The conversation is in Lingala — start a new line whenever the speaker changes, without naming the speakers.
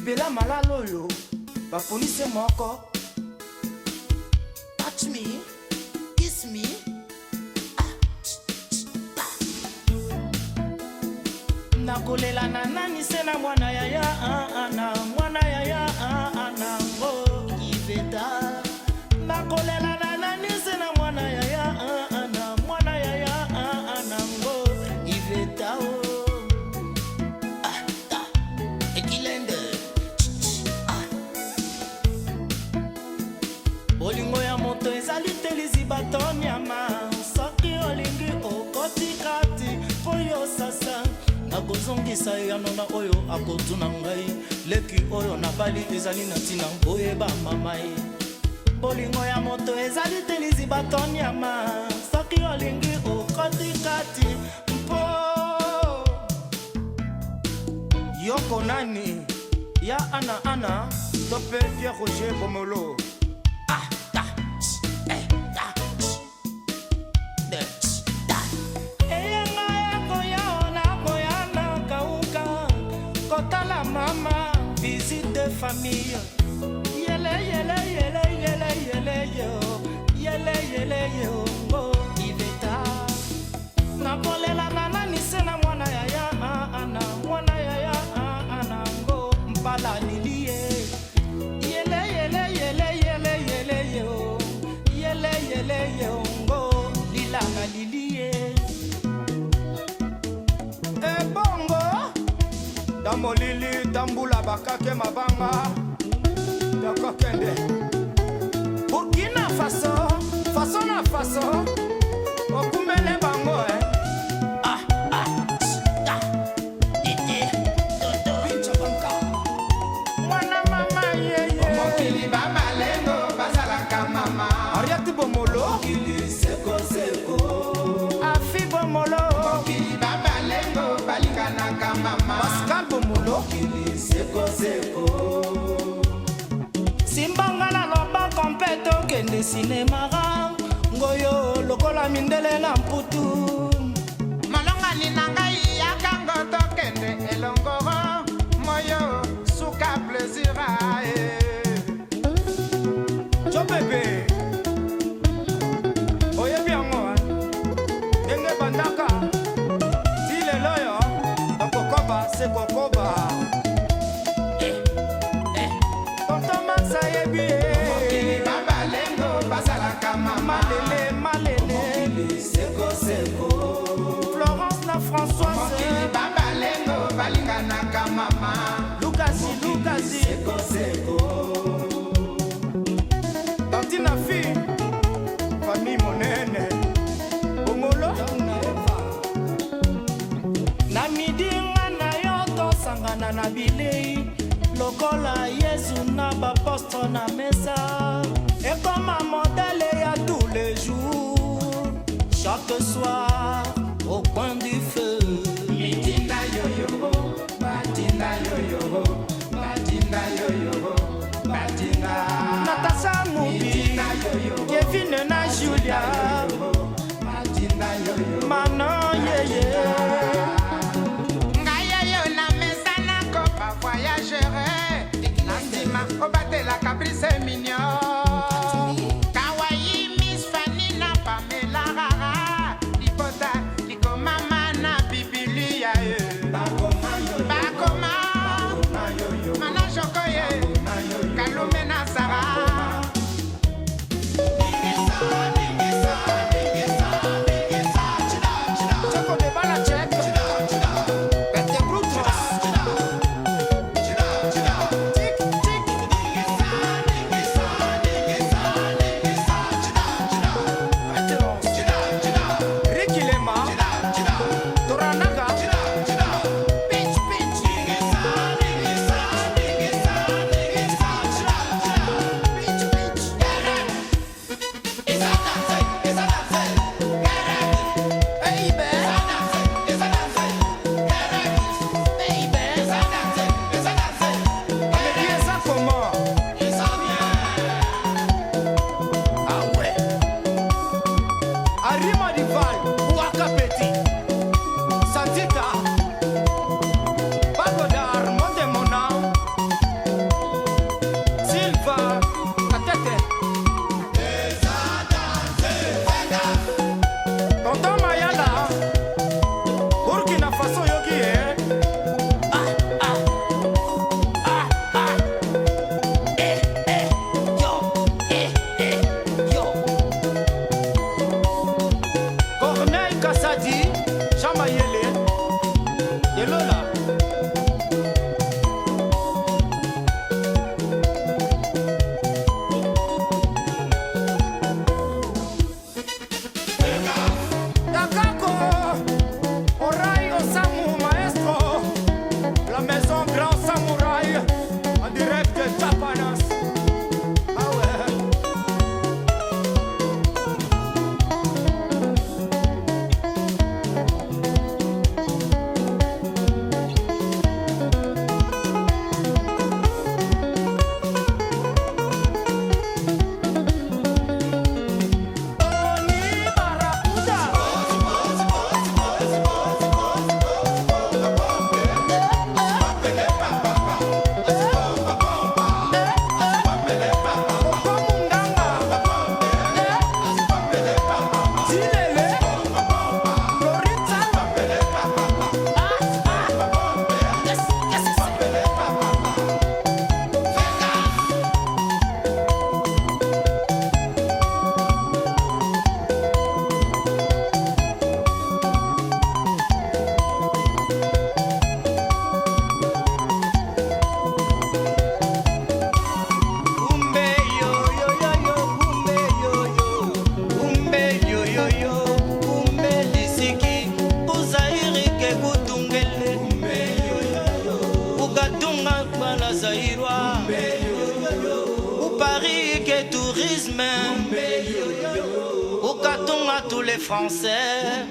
libela malalo yo baponise moko. Touch me, kiss me. Nakolela na nani se na mwana yaya na mwana yaya na ngo Iveta. Nakolela na nani se na mwana yaya na mwana yaya na ngo Iveta. Bolingo ya moto ezali te lizibato nyama. Soki olingi okotikati oyo sasa nakozongisa yanona oyo akotuna ngai. Leki oyo nabali ezali na ntina boyeba mama ye. Bolingo ya moto ezali te lizibato nyama. Soki olingi okotikati mpo yoko nani ya ana tope Pierre Roger Bomolo. Mama, visite de famille. Yele yele yele yele yele yo. Yele yele yo. Oh, Iveta. Nakolela nana nise na mwana yaya ana. Mwana yaya ana ngo mpala lilie. Yele yele yele yele yele yo. Yele yele yo ngo lila na lilie. Damolili tambula bakake mabanga dakokende Burkina Faso faso na faso okumele bango mwana mama yeye mokili babalengo bazalaka mama Ariati Bomolo mokili seko seko Afi Bomolo mokili babalengo balinganaka mama Pascal Bomolo mokili seko seko Simbangala loba kompeto kende cinemara ngoyo lokola mindele na mputu malongani na ngai yakango tokende elongoro moyo suka plaisir ae jo bebe oye biango denge bandaka dile loyo kokoba se kokoba tonto maxa yebi mokili babalengo bazalaka mama lele malele mokili seko seko Florence na Françoise mokili babalengo balinganaka mama Lukasi seko seko Tantina fi famille monene Bomolo na midi ngana yo tosangana na bilei lokola Yesu na baposto na mesa ekoma modèle ya tous les jours chaque soir au coin du feu mitinda yoyo batinda yoyo batinda yoyo batinda Natasha Mubi Kevin na Julia batinda yoyo Manon yeye la caprice mignon Kawaii Miss Fanny na Pamela Rara Lipota Jean Mayele, Yelola. Dakako, Orai Osamu Maestro, la maison Grand Samouraï, en direct de Japanas. Ah ouais. Tourisme, au carton à tous les Français.